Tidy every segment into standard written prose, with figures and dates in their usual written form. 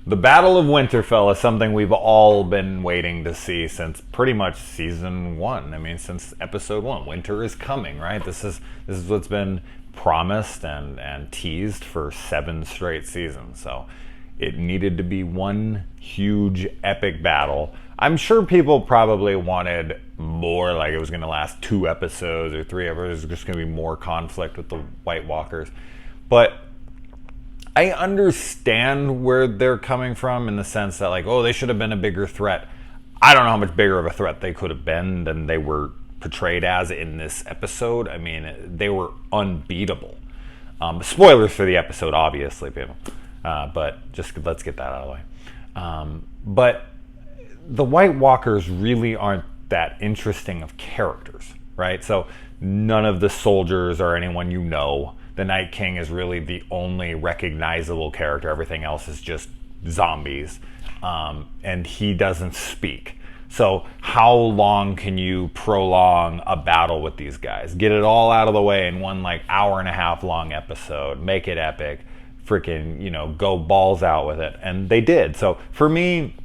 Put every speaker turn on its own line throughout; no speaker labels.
The Battle of Winterfell is something we've all been waiting to see since pretty much season 1. I mean, since episode 1. Winter is coming, right? This is what's been promised and teased for 7 straight seasons. So it needed to be one huge epic battle. I'm sure people probably wanted more, like it was going to last 2 episodes or 3 episodes. There's just going to be more conflict with the White Walkers. But I understand where they're coming from in the sense that, like, oh, they should have been a bigger threat. I don't know how much bigger of a threat they could have been than they were portrayed as in this episode. I mean, they were unbeatable. Spoilers for the episode, obviously, people. But just let's get that out of the way. But the White Walkers really aren't that interesting of characters, right? So none of the soldiers are anyone you know. The Night King is really the only recognizable character. Everything else is just zombies. And he doesn't speak. So how long can you prolong a battle with these guys? Get it all out of the way in one like hour and a half long episode. Make it epic. Freaking, go balls out with it. And they did. So for me,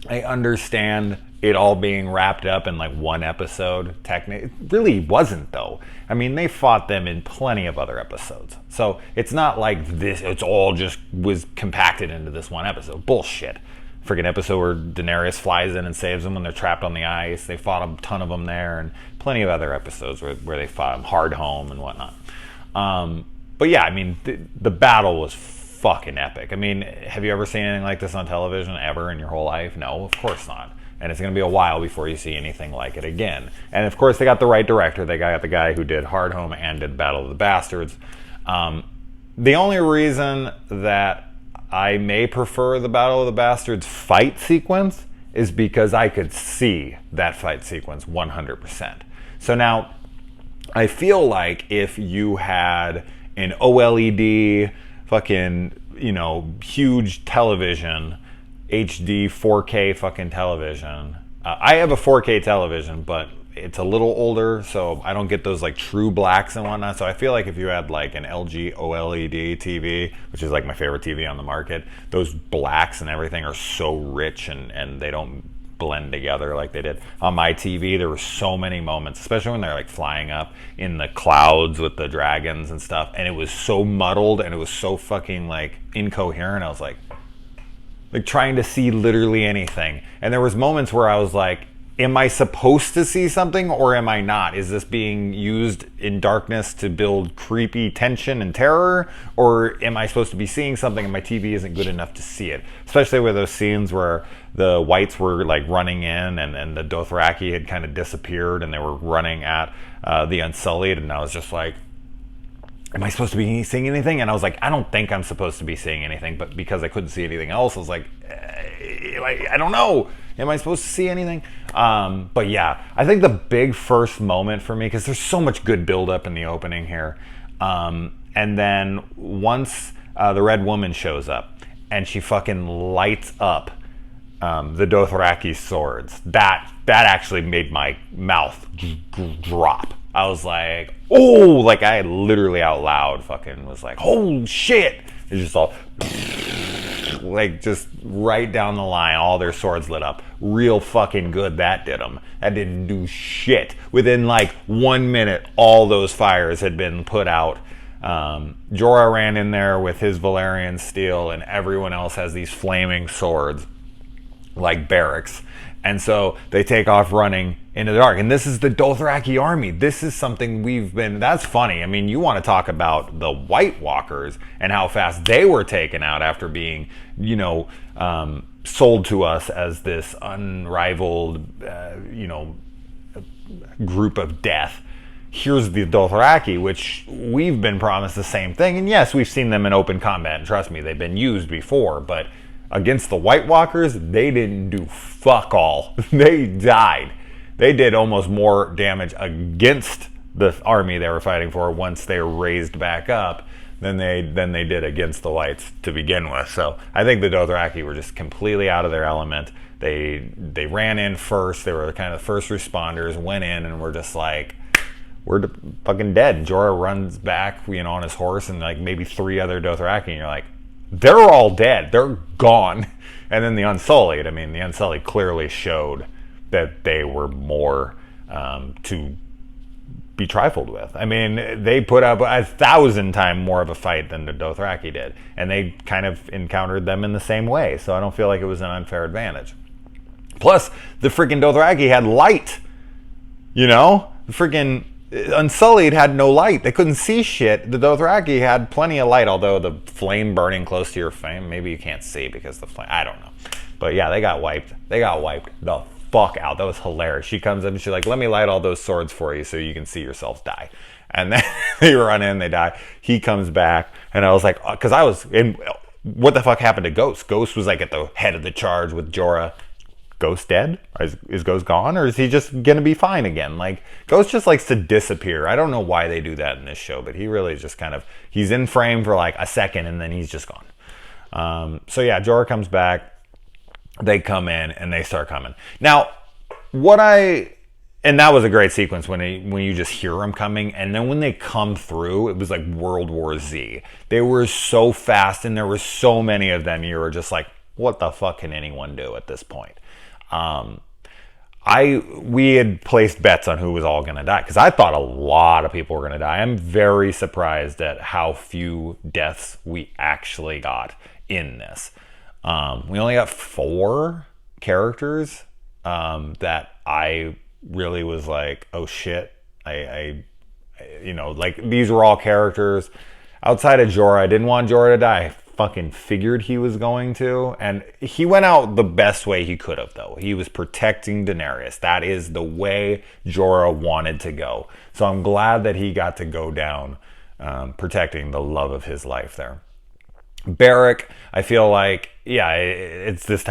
I understand it all being wrapped up in like one episode. Technically, it really wasn't though. I mean, they fought them in plenty of other episodes. So it's not like this, it's all just was compacted into this one episode. Bullshit. Freaking episode where Daenerys flies in and saves them when they're trapped on the ice. They fought a ton of them there, and plenty of other episodes where they fought them hard home and whatnot. But yeah, I mean, the battle was fucking epic. I mean, have you ever seen anything like this on television ever in your whole life? No, of course not. And it's going to be a while before you see anything like it again. And of course, they got the right director. They got the guy who did Hard Home and did Battle of the Bastards. The only reason that I may prefer the Battle of the Bastards fight sequence is because I could see that fight sequence 100%. So now, I feel like if you had an OLED fucking, huge television, HD 4K fucking television. I have a 4K television, but it's a little older, so I don't get those like true blacks and whatnot. So I feel like if you had like an LG OLED TV, which is like my favorite TV on the market, those blacks and everything are so rich and they don't blend together like they did on my TV. There were so many moments, especially when they're like flying up in the clouds with the dragons and stuff, and it was so muddled and it was so fucking like incoherent. I was like trying to see literally anything, and there was moments where I was like, am I supposed to see something or am I not? Is this being used in darkness to build creepy tension and terror, or am I supposed to be seeing something and my TV isn't good enough to see it? Especially with those scenes where the whites were like running in and the Dothraki had kind of disappeared and they were running at the Unsullied, and I was just like, am I supposed to be seeing anything? And I was like, I don't think I'm supposed to be seeing anything, but because I couldn't see anything else, I was like, I don't know. Am I supposed to see anything? But yeah, I think the big first moment for me, because there's so much good buildup in the opening here, and then once the Red Woman shows up and she fucking lights up the Dothraki swords, that actually made my mouth drop. I was like, oh, like I literally out loud fucking was like, oh shit. It's just all like just right down the line, all their swords lit up. Real fucking good that did them. That didn't do shit. Within like 1 minute, all those fires had been put out. Jorah ran in there with his Valyrian steel, and everyone else has these flaming swords like barracks. And so they take off running into the dark. And this is the Dothraki army. This is something that's funny. I mean, you want to talk about the White Walkers and how fast they were taken out after being, sold to us as this unrivaled, group of death. Here's the Dothraki, which we've been promised the same thing. And yes, we've seen them in open combat. And trust me, they've been used before. But against the White Walkers, they didn't do fuck all. They died. They did almost more damage against the army they were fighting for once they were raised back up than they did against the Whites to begin with. So I think the Dothraki were just completely out of their element. They ran in first. They were kind of the first responders, went in, and were just like, we're fucking dead. And Jorah runs back, on his horse, and like maybe 3 other Dothraki, and you're like, they're all dead. They're gone. And then the Unsullied, I mean, the Unsullied clearly showed that they were more to be trifled with. I mean, they put up 1,000 times more of a fight than the Dothraki did. And they kind of encountered them in the same way. So I don't feel like it was an unfair advantage. Plus, the freaking Dothraki had light. You know? The freaking Unsullied had no light. They couldn't see shit. The Dothraki had plenty of light, although the flame burning close to your flame, maybe you can't see because the flame, I don't know. But yeah, they got wiped. They got wiped the fuck out. That was hilarious. She comes in and she's like, let me light all those swords for you so you can see yourselves die. And then they run in, they die. He comes back, and I was like, because I was in, what the fuck happened to Ghost? Ghost was like at the head of the charge with Jorah. Ghost dead? Is Ghost gone? Or is he just gonna be fine again? Like, Ghost just likes to disappear. I don't know why they do that in this show, but he really just kind of, he's in frame for like a second and then he's just gone. So yeah, Jorah comes back. They come in and they start coming. Now, and that was a great sequence when you just hear them coming, and then when they come through, it was like World War Z. They were so fast, and there were so many of them. You were just like, what the fuck can anyone do at this point? We had placed bets on who was all going to die, because I thought a lot of people were going to die. I'm very surprised at how few deaths we actually got in this. We only got 4 characters that I really was like, oh shit. I like, these were all characters outside of Jorah. I didn't want Jorah to die. I fucking figured he was going to, and he went out the best way he could have, though. He was protecting Daenerys. That is the way Jorah wanted to go. So I'm glad that he got to go down protecting the love of his life there. Beric, I feel like, yeah, it's this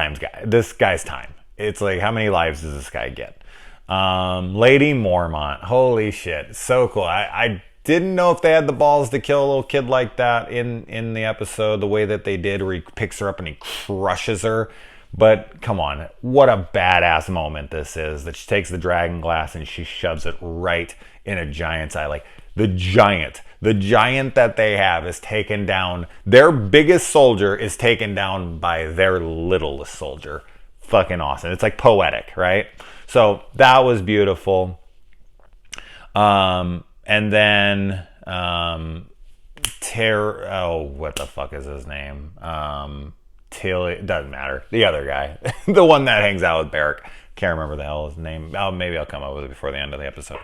guy's time. It's like, how many lives does this guy get? Lady Mormont, holy shit, so cool. I didn't know if they had the balls to kill a little kid like that in the episode, the way that they did, where he picks her up and he crushes her. But come on, what a badass moment this is, that she takes the dragon glass and she shoves it right in a giant's eye. Like, the giant that they have is taken down. Their biggest soldier is taken down by their littlest soldier. Fucking awesome. It's like poetic, right? So that was beautiful. And then what the fuck is his name? Tilly, doesn't matter. The other guy, the one that hangs out with Beric. Can't remember the hell his name. Maybe I'll come up with it before the end of the episode.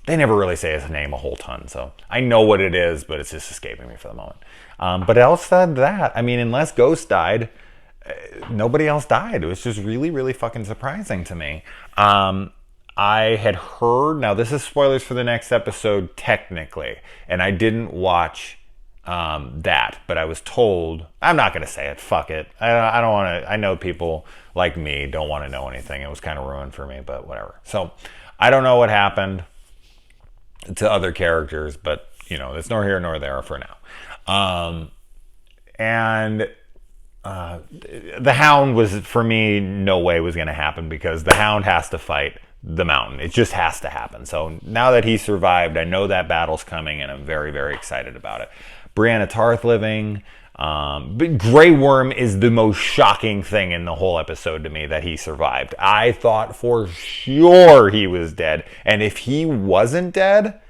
They never really say his name a whole ton, so I know what it is, but it's just escaping me for the moment. But outside that, I mean, unless Ghost died, nobody else died. It was just really, really fucking surprising to me. I had heard, now this is spoilers for the next episode technically, and I didn't watch that, but I was told, I'm not going to say it, fuck it. I don't want to, I know people like me don't want to know anything. It was kind of ruined for me, but whatever. So I don't know what happened to other characters, but it's nor here nor there for now. And the Hound was, for me, no way was going to happen, because the Hound has to fight the Mountain. It just has to happen. So now that he survived, I know that battle's coming, and I'm very, very excited about it. Brienne of Tarth living. But Grey Worm is the most shocking thing in the whole episode to me, that he survived. I thought for sure he was dead. And if he wasn't dead,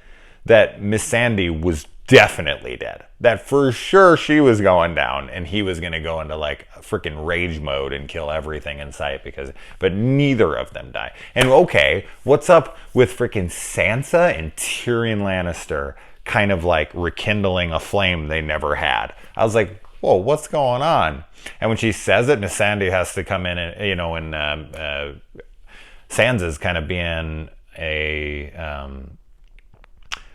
that Miss Sandy was definitely dead. That for sure she was going down, and he was going to go into like freaking rage mode and kill everything in sight, but neither of them die. And okay, what's up with freaking Sansa and Tyrion Lannister kind of like rekindling a flame they never had? I was like, whoa, what's going on? And when she says it, Miss Sandy has to come in and, and Sansa's kind of being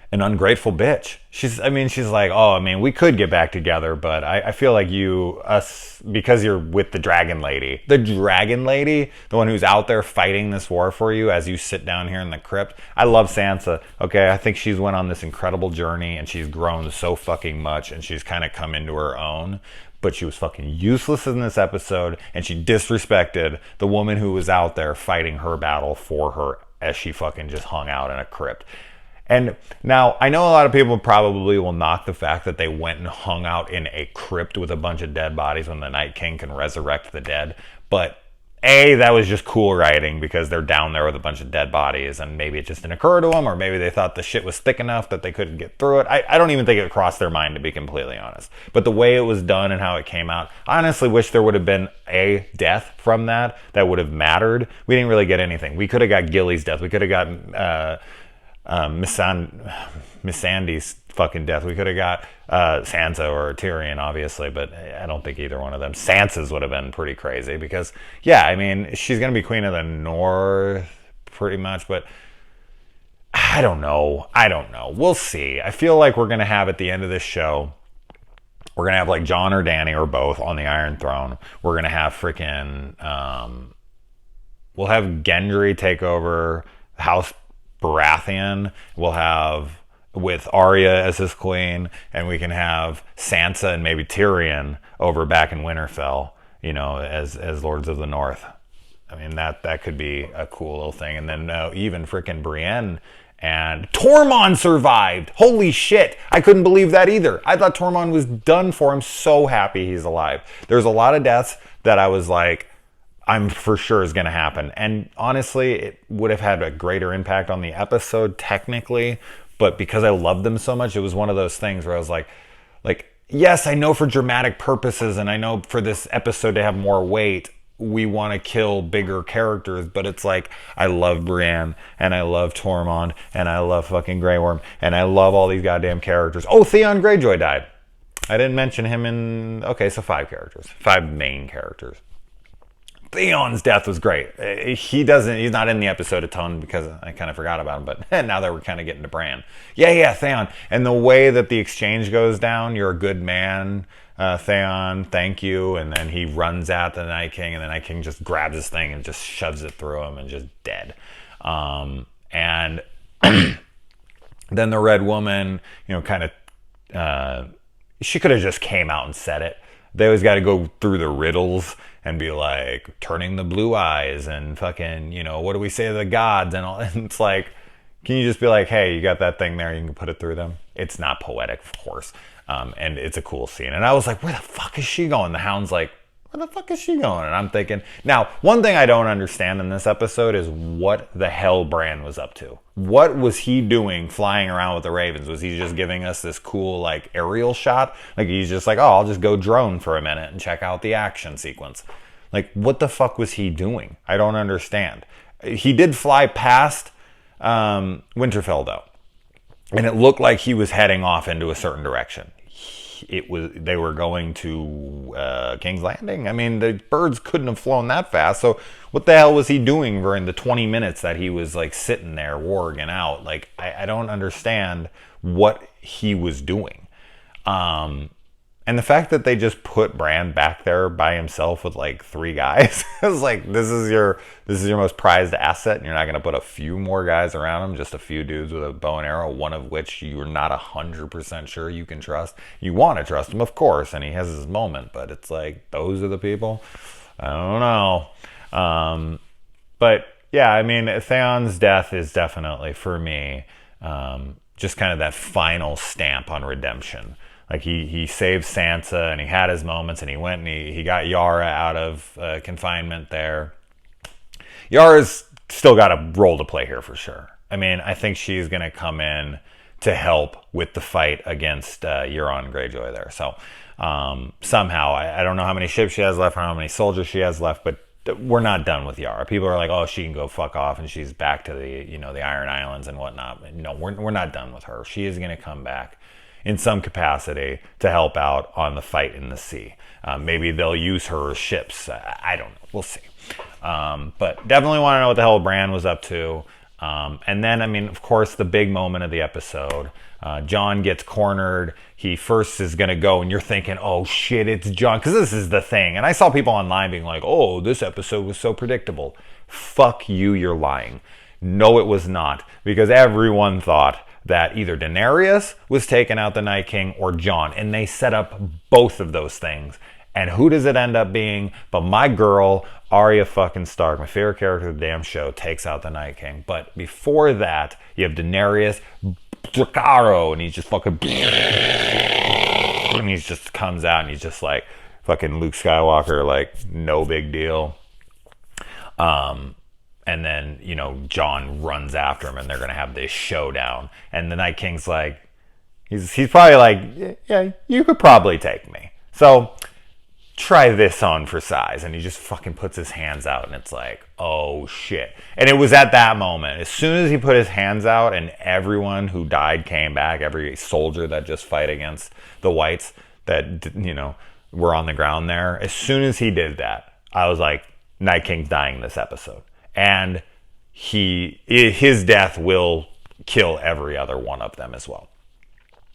an ungrateful bitch. She's like, we could get back together, but I feel like because you're with the Dragon Lady, the one who's out there fighting this war for you as you sit down here in the crypt. I love Sansa. Okay, I think she's went on this incredible journey, and she's grown so fucking much, and she's kind of come into her own. But she was fucking useless in this episode, and she disrespected the woman who was out there fighting her battle for her as she fucking just hung out in a crypt. And now, I know a lot of people probably will knock the fact that they went and hung out in a crypt with a bunch of dead bodies when the Night King can resurrect the dead. But A, that was just cool writing because they're down there with a bunch of dead bodies, and maybe it just didn't occur to them, or maybe they thought the shit was thick enough that they couldn't get through it. I don't even think it crossed their mind, to be completely honest. But the way it was done and how it came out, I honestly wish there would have been a death from that would have mattered. We didn't really get anything. We could have got Gilly's death. We could have got Missandei's fucking death. We could have got Sansa or Tyrion, obviously, but I don't think either one of them. Sansa's would have been pretty crazy because, yeah, I mean, she's going to be Queen of the North pretty much, but I don't know. We'll see. I feel like we're going to have at the end of this show, we're going to have like Jon or Dany or both on the Iron Throne. We're going to have freaking, we'll have Gendry take over House Baratheon. We'll have with Arya as his queen, and we can have Sansa and maybe Tyrion over back in Winterfell, you know, as Lords of the North. I mean, that could be a cool little thing. And then even freaking Brienne and Tormund survived. Holy shit. I couldn't believe that either. I thought Tormund was done for. I'm so happy he's alive. There's a lot of deaths that I was like, I'm for sure is going to happen. And honestly, it would have had a greater impact on the episode technically, but because I loved them so much, it was one of those things where I was like, yes, I know for dramatic purposes and I know for this episode to have more weight, we want to kill bigger characters, but it's like, I love Brienne and I love Tormund and I love fucking Grey Worm and I love all these goddamn characters. Oh, Theon Greyjoy died. I didn't mention him in, okay, so 5 main characters. Theon's death was great. He's not in the episode a ton because I kind of forgot about him, but now that we're kind of getting to Bran. Yeah, Theon. And the way that the exchange goes down, you're a good man, Theon, thank you. And then he runs at the Night King, and the Night King just grabs his thing and just shoves it through him and just dead. And then the Red Woman, you know, kind of, she could have just came out and said it. They always got to go through the riddles and be like, turning the blue eyes and fucking, you know, what do we say to the gods and all. And it's like, can you just be like, hey, you got that thing there, you can put it through them? It's not poetic, of course. And it's a cool scene. And I was like, where the fuck is she going? The Hound's like, where the fuck is she going? And I'm thinking, now, one thing I don't understand in this episode is what the hell Bran was up to. What was he doing flying around with the Ravens? Was he just giving us this cool, like, aerial shot? Like, he's just like, oh, I'll just go drone for a minute and check out the action sequence. Like, what the fuck was he doing? I don't understand. He did fly past Winterfell, though. And it looked like he was heading off into a certain direction. They were going to King's Landing. I mean, the birds couldn't have flown that fast. So what the hell was he doing during the 20 minutes that he was like sitting there warging out? Like, I don't understand what he was doing. And the fact that they just put Bran back there by himself with like 3 guys, I was like, this is your most prized asset, and you're not going to put a few more guys around him, just a few dudes with a bow and arrow, one of which you're not 100% sure you can trust. You want to trust him, of course, and he has his moment, but it's like, those are the people? I don't know. But yeah, I mean, Theon's death is definitely, for me, just kind of that final stamp on redemption. Like, he saved Sansa, and he had his moments, and he went and he got Yara out of confinement there. Yara's still got a role to play here for sure. I mean, I think she's going to come in to help with the fight against Euron Greyjoy there. So somehow, I don't know how many ships she has left, or how many soldiers she has left, but we're not done with Yara. People are like, oh, she can go fuck off, and she's back to the Iron Islands and whatnot. No, we're not done with her. She is going to come back in some capacity to help out on the fight in the sea. Maybe they'll use her ships. I don't know. We'll see. But definitely want to know what the hell Bran was up to. And then, I mean, of course, the big moment of the episode. Jon gets cornered. He first is going to go, and you're thinking, oh, shit, it's Jon. Because this is the thing. And I saw people online being like, oh, this episode was so predictable. Fuck you, you're lying. No, it was not. Because everyone thought that either Daenerys was taking out the Night King or Jon, and they set up both of those things, And who does it end up being but my girl, Arya fucking Stark, my favorite character of the damn show, takes out the Night King. But before that, you have Daenerys Dracarys, and he's just fucking... And he just comes out, and he's just like fucking Luke Skywalker, like, no big deal. And then, you know, Jon runs after him, and they're going to have this showdown. And the Night King's like... He's probably like, yeah, you could probably take me. So... try this on for size. And he just fucking puts his hands out, and it's like, oh shit. And it was at that moment, as soon as he put his hands out and everyone who died came back, every soldier that just fight against the whites that, you know, were on the ground there, as soon as he did that, I was like, Night King's dying this episode. And his death will kill every other one of them as well.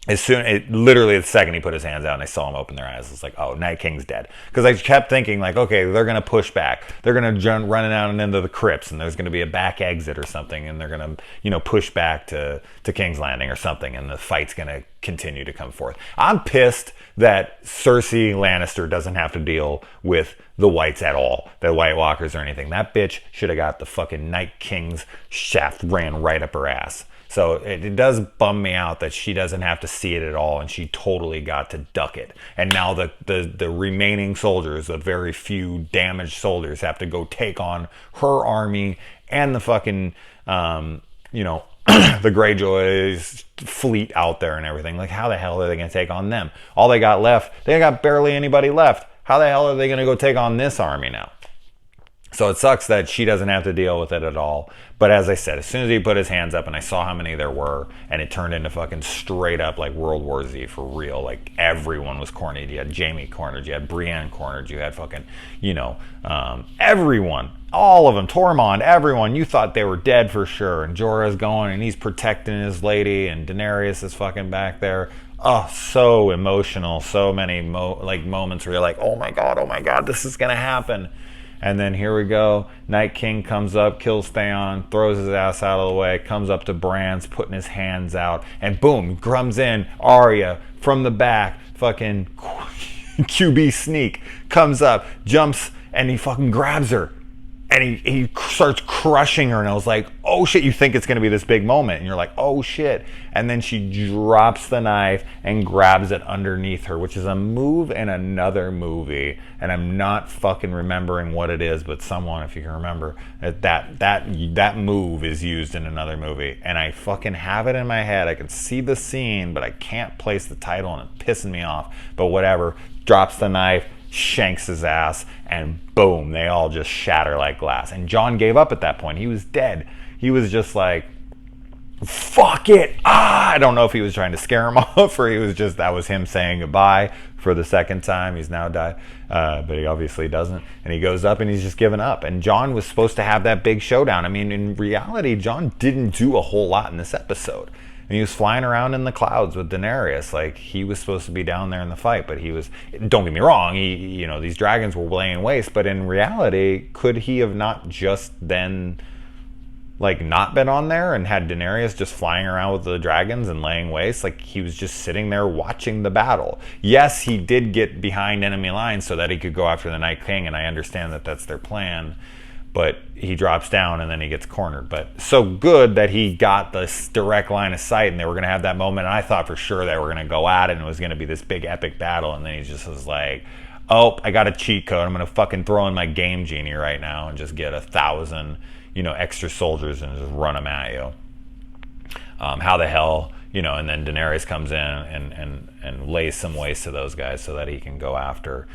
Literally the second he put his hands out and I saw him open their eyes, it's like, oh, Night King's dead. Because I kept thinking, like, okay, they're going to push back. They're going to run out and into the crypts, and there's going to be a back exit or something, and they're going to, you know, push back to King's Landing or something, and the fight's going to continue to come forth. I'm pissed that Cersei Lannister doesn't have to deal with the whites at all, the White Walkers or anything. That bitch should have got the fucking Night King's shaft ran right up her ass. So it does bum me out that she doesn't have to see it at all, and she totally got to duck it. And now the remaining soldiers, the very few damaged soldiers, have to go take on her army and the fucking, you know, the Greyjoys fleet out there and everything. Like, how the hell are they going to take on them? All they got left, they got barely anybody left. How the hell are they going to go take on this army now? So it sucks that she doesn't have to deal with it at all. But as I said, as soon as he put his hands up and I saw how many there were, and it turned into fucking straight up like World War Z for real. Like, everyone was cornered. You had Jaime cornered. You had Brienne cornered. You had fucking, you know, everyone. All of them. Tormund, everyone. You thought they were dead for sure. And Jorah's going and he's protecting his lady, and Daenerys is fucking back there. Oh, so emotional. So many moments where you're like, oh my God, this is going to happen. And then here we go. Night King comes up, kills Theon, throws his ass out of the way, comes up to Bran's, putting his hands out, and boom, comes in. Arya from the back, fucking QB sneak, comes up, jumps, and he fucking grabs her. And he starts crushing her, and I was like, oh shit, you think it's going to be this big moment. And you're like, oh shit. And then she drops the knife and grabs it underneath her, which is a move in another movie. And I'm not fucking remembering what it is, but someone, if you can remember, that move is used in another movie. And I fucking have it in my head. I can see the scene, but I can't place the title, and it's pissing me off. But whatever. Drops the knife, shanks his ass, and boom, they all just shatter like glass. And Jon gave up at that point. He was dead. He was just like, fuck it. I don't know if he was trying to scare him off, or he was just, that was him saying goodbye for the second time. He's now died, but he obviously doesn't. And he goes up and he's just given up. And Jon was supposed to have that big showdown. I mean, in reality, Jon didn't do a whole lot in this episode. And he was flying around in the clouds with Daenerys. Like, he was supposed to be down there in the fight, but he was, don't get me wrong, you know, these dragons were laying waste, but in reality, could he have not just then, like, not been on there and had Daenerys just flying around with the dragons and laying waste? Like, he was just sitting there watching the battle. Yes, he did get behind enemy lines so that he could go after the Night King, and I understand that that's their plan. But he drops down and then he gets cornered. But so good that he got this direct line of sight, and they were going to have that moment. And I thought for sure they were going to go at it and it was going to be this big epic battle. And then he just was like, oh, I got a cheat code. I'm going to fucking throw in my game genie right now and just get 1,000, you know, extra soldiers and just run them at you. How the hell, you know, and then Daenerys comes in and lays some waste to those guys so that he can go after.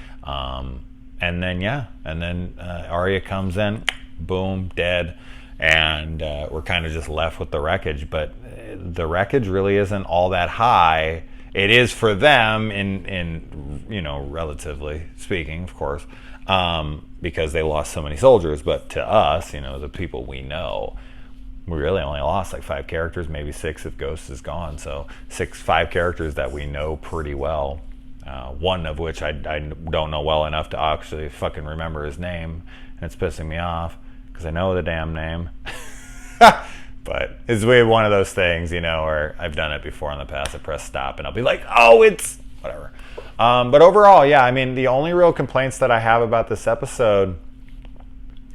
And then, Arya comes in, boom, dead, and we're kind of just left with the wreckage. But the wreckage really isn't all that high. It is for them, in you know, relatively speaking, of course, because they lost so many soldiers. But to us, you know, the people we know, we really only lost like 5 characters, maybe 6 if Ghost is gone. So 5 characters that we know pretty well. One of which I don't know well enough to actually fucking remember his name, and it's pissing me off because I know the damn name. But it's one of those things, you know, where I've done it before in the past. I press stop and I'll be like, oh, it's whatever. But overall, yeah, I mean, the only real complaints that I have about this episode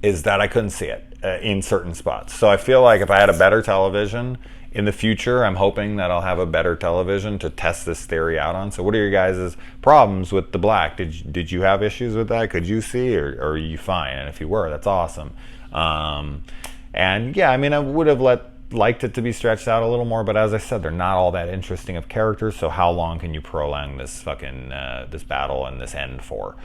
is that I couldn't see it in certain spots. So I feel like if I had a better television in the future, I'm hoping that I'll have a better television to test this theory out on. So what are your guys' problems with the black? Did you have issues with that? Could you see, or are you fine? And if you were, that's awesome. And yeah, I mean, I would have liked it to be stretched out a little more, but as I said, they're not all that interesting of characters. So how long can you prolong this fucking this battle and this end for?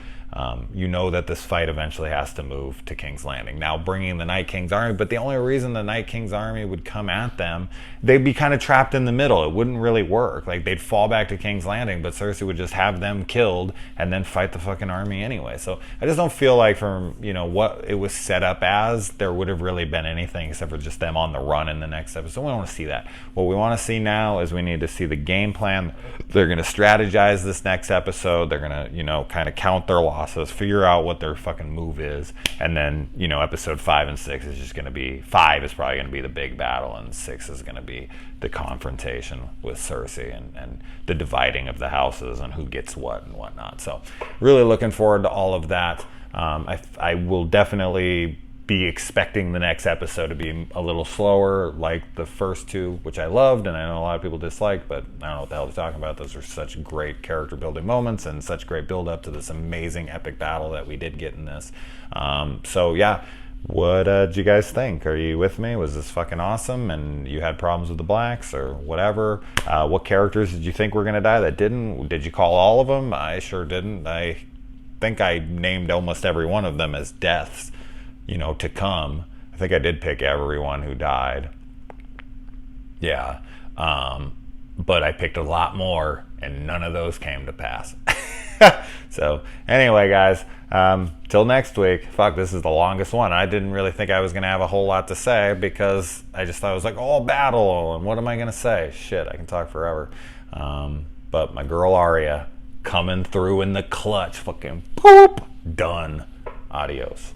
You know that this fight eventually has to move to King's Landing. Now bringing the Night King's army, but the only reason the Night King's army would come at them, they'd be kind of trapped in the middle. It wouldn't really work. Like, they'd fall back to King's Landing, but Cersei would just have them killed and then fight the fucking army anyway. So I just don't feel like, from, you know, what it was set up as, there would have really been anything except for just them on the run in the next episode. We don't want to see that. What we want to see now is we need to see the game plan. They're going to strategize this next episode. They're going to, you know, kind of count their losses, figure out what their fucking move is, and then, you know, episode 5 and 6 is just going to be, 5 is probably going to be the big battle, and 6 is going to be the confrontation with Cersei and the dividing of the houses and who gets what and whatnot. So really looking forward to all of that. I will definitely be expecting the next episode to be a little slower, like the first two, which I loved, and I know a lot of people dislike, but I don't know what the hell they're talking about. Those are such great character building moments and such great build up to this amazing epic battle that we did get in this. So yeah, what did you guys think? Are you with me? Was this fucking awesome and you had problems with the blacks or whatever? What characters did you think were gonna die that didn't? Did you call all of them? I sure didn't. I think I named almost every one of them as deaths, you know, to come. I think I did pick everyone who died. Yeah. But I picked a lot more, and none of those came to pass. So, anyway, guys, till next week. Fuck, this is the longest one. I didn't really think I was going to have a whole lot to say, because I just thought it was like, oh, battle, and what am I going to say? Shit, I can talk forever. But my girl Arya coming through in the clutch. Fucking poop. Done. Adios.